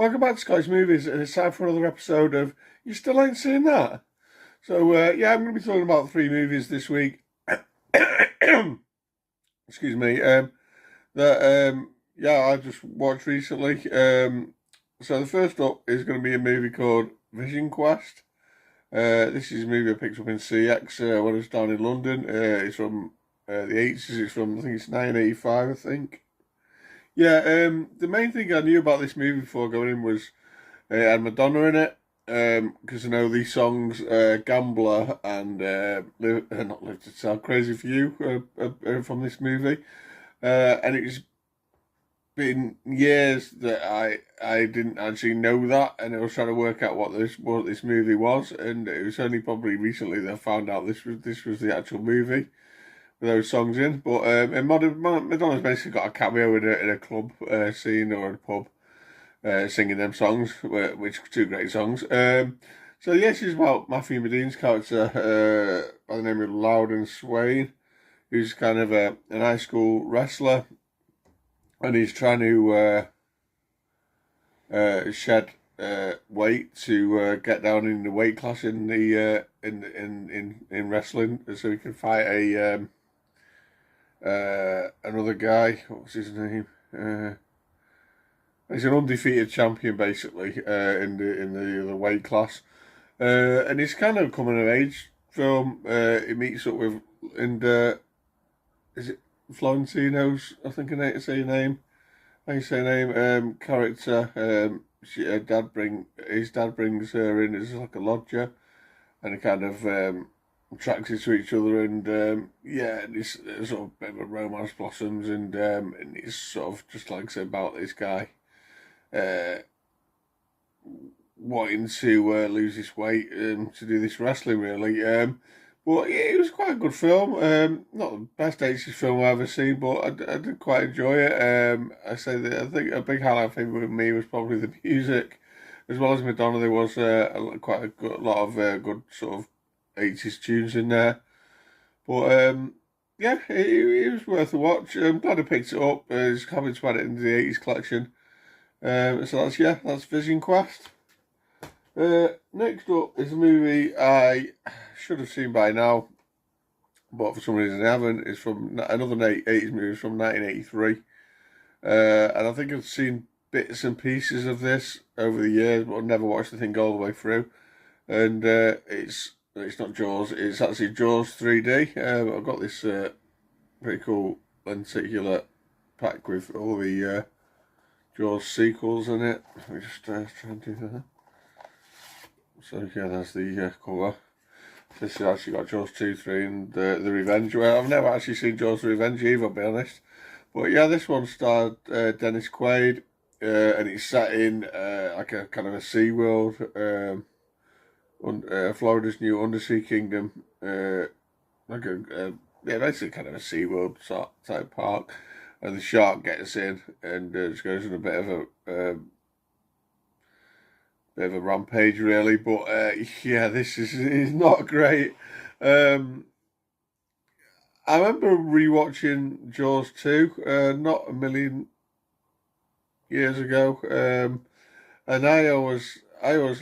Welcome back to Scottish Movies, and it's time for another episode of You Still Ain't Seen That? So, I'm going to be talking about three movies this week. Excuse me. I just watched recently. So the first up is going to be a movie called Vision Quest. This is a movie I picked up in CX when I was down in London. It's from the 80s. It's from, I think it's 1985, I think. The main thing I knew about this movie before going in was it had Madonna in it, because I know these songs, Gambler and not Live to Tell, Crazy for You, are from this movie. And it's been years that I didn't actually know that, and I was trying to work out what this movie was, and it was only probably recently that I found out this was the actual movie with those songs in. But and Madonna's basically got a cameo in a club scene or a pub, singing them songs, which are two great songs. She's about Matthew Modine's character by the name of Loudon Swain, who's kind of an high school wrestler, and he's trying to shed weight to get down in the weight class in the in wrestling, so he can fight another guy. What's his name? He's an undefeated champion, basically, in the weight class, and he's kind of coming of age film. He meets up with, and is it Florentino's? I think I say your name. How you say her name? Character. His dad brings her in as like a lodger, and it kind of attracted to each other, and this sort of bit of a romance blossoms, and it's sort of just like I said about this guy wanting to lose his weight to do this wrestling, really. But yeah, it was quite a good film. Not the best 80s film I've ever seen, but I did quite enjoy it. I think a big highlight for me was probably the music. As well as Madonna, there was quite a lot of good sort of 80s tunes in there. But it was worth a watch. I'm glad I picked it up. It's coming to add it into the 80s collection. That's Vision Quest. Next up is a movie I should have seen by now, but for some reason I haven't. It's from another 80s movie from 1983. And I think I've seen bits and pieces of this over the years, but I've never watched the thing all the way through. And it's not Jaws, it's actually Jaws 3D. I've got this pretty cool lenticular pack with all the Jaws sequels in it. Let me just try and do that. So yeah, that's the cover. This has actually got Jaws 2, 3 and The Revenge. Well, I've never actually seen Jaws The Revenge either, I'll be honest. But yeah, this one starred Dennis Quaid, and it's set in like a kind of a sea world, Florida's new undersea kingdom, basically kind of a sea world type park. And the shark gets in and just goes on a bit of a rampage, really. But this is not great. I remember rewatching Jaws 2 not a million years ago, and I always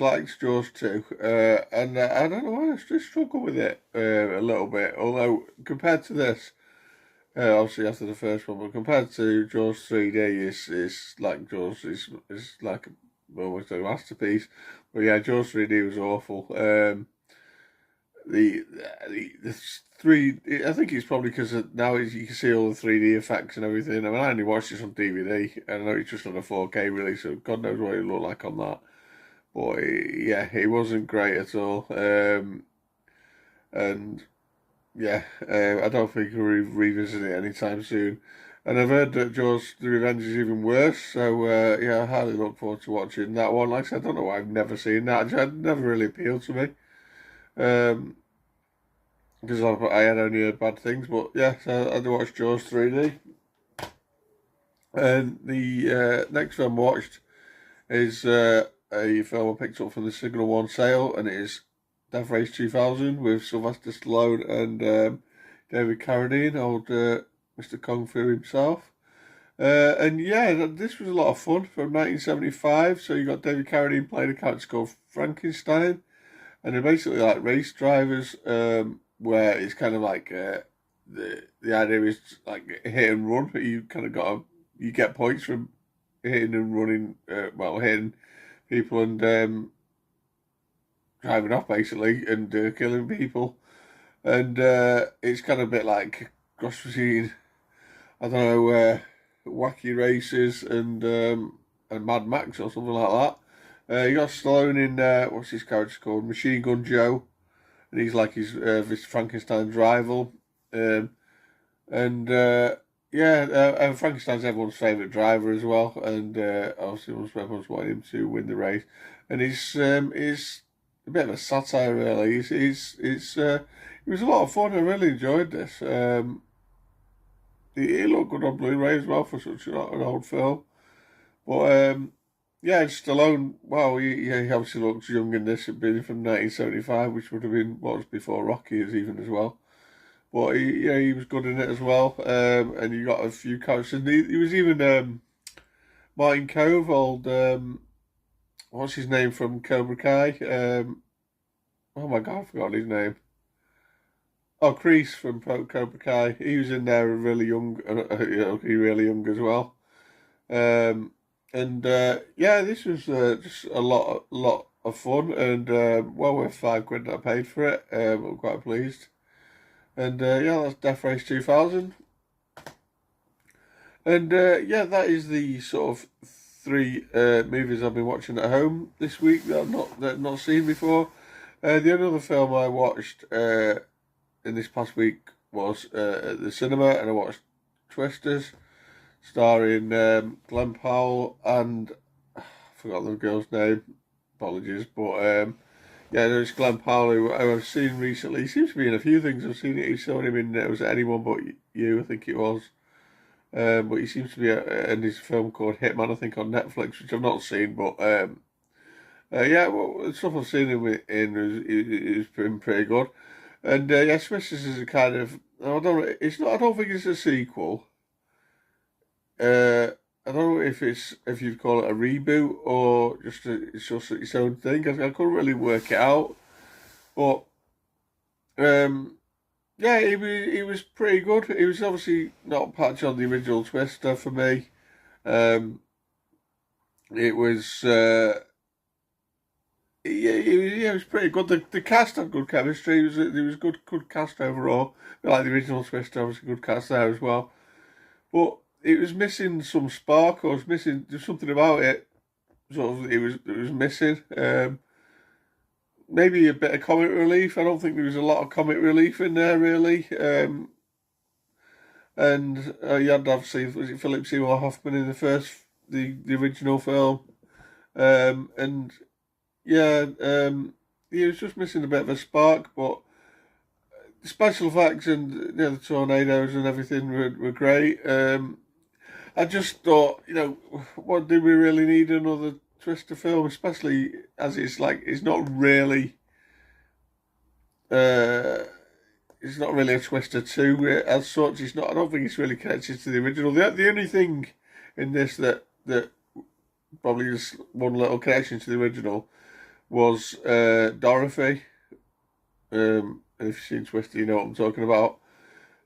liked Jaws 2, and I don't know why I just struggle with it a little bit. Although compared to this, obviously after the first one, but compared to Jaws 3D, is like Jaws is like almost a masterpiece. But yeah, Jaws 3D was awful. The 3D, I think it's probably because now you can see all the 3D effects and everything. I mean, I only watched this on DVD, and I know it's just on a 4K release, so God knows what it looked like on that. But it wasn't great at all. And yeah, I don't think we'll revisit it anytime soon. And I've heard that Jaws The Revenge is even worse, so I highly look forward to watching that one. Like I said, I don't know why I've never seen that. It never really appealed to me. Because I had only heard bad things, but yeah, so I had to watch Jaws 3D. And the next film I watched is a film I picked up from the Signal One sale, and it is Death Race 2000 with Sylvester Stallone and David Carradine, old Mr. Kung Fu himself. And yeah, this was a lot of fun from 1975. So you got David Carradine playing a character called Frankenstein, and they're basically like race drivers, where it's kind of like the idea is like hit and run. You kind of you get points from hitting and running, hitting people and driving off basically and killing people. And it's kind of a bit like cross between, I don't know, Wacky Races and Mad Max or something like that. You got Stallone in what's his character called? Machine Gun Joe, and he's like his this Frankenstein's rival. Um, and yeah, and Frankenstein's everyone's favourite driver as well, and obviously everyone's wanting him to win the race. And he's a bit of a satire, really. It was a lot of fun. I really enjoyed this. He looked good on Blu-ray as well for such an old film. But yeah, Stallone. Well, he obviously looks young in this, being from 1975, which would have been what was before Rocky is even as well. But he was good in it as well. And you got a few characters. And he was even Martin Kove, old what's his name from Cobra Kai? Oh my God, I forgot his name. Oh, Kreese from Cobra Kai. He was in there really young, he really young as well. Um, and yeah, this was just a lot of fun and well worth £5 that I paid for it. I'm quite pleased. And yeah, that's Death Race 2000. And yeah, that is the sort of three movies I've been watching at home this week that I've not seen before. The only other film I watched in this past week was at the cinema, and I watched Twisters, starring Glenn Powell and I forgot the girl's name. Apologies, but yeah, there's Glenn Powell who I've seen recently. He seems to be in a few things. I've seen it. He's shown him in It Was Anyone But You, I think it was. But he seems to be in his film called Hitman, I think, on Netflix, which I've not seen. But yeah, well, the stuff I've seen him in is been pretty good. And yeah, Smiths is a kind of I don't. It's not. I don't think it's a sequel. I don't know if you'd call it a reboot or it's just its own thing. I couldn't really work it out, but yeah, he was pretty good. He was obviously not patch on the original Twister for me. It was yeah, it was pretty good. The cast had good chemistry. It was good cast overall. Like the original Twister, obviously good cast there as well. But it was missing some spark, or it was missing there's something about it. Sort of, it was missing. Maybe a bit of comic relief. I don't think there was a lot of comic relief in there really. And you had obviously was it Philip Seymour Hoffman in the original film. And yeah, he was just missing a bit of a spark, but the special effects and the tornadoes and everything were great. I just thought, what do we really need another Twister film, especially as it's not really a Twister 2 as such. It's not. I don't think it's really connected to the original. The only thing in this that probably just one little connection to the original was Dorothy. And if you've seen Twister, you know what I'm talking about.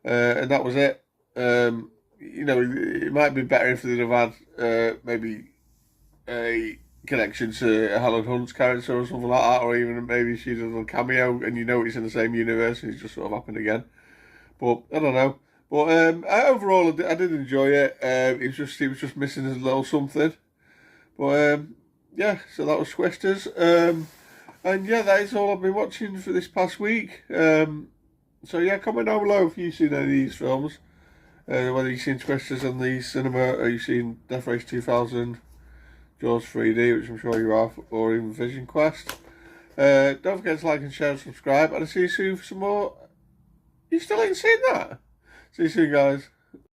And that was it. It might be better if they'd have had maybe a connection to Helen Hunt's character or something like that, or even maybe she does a cameo and it's in the same universe and it's just sort of happened again. But I don't know. But overall, I did enjoy it. It was just missing a little something. But yeah, so that was Twisters. And yeah, that is all I've been watching for this past week. So yeah, comment down below if you've seen any of these films. Whether you've seen Twisters on the cinema or you've seen Death Race 2000, Jaws 3D, which I'm sure you have, or even Vision Quest. Don't forget to like and share and subscribe, and I'll see you soon for some more. You still ain't seen that? See you soon, guys.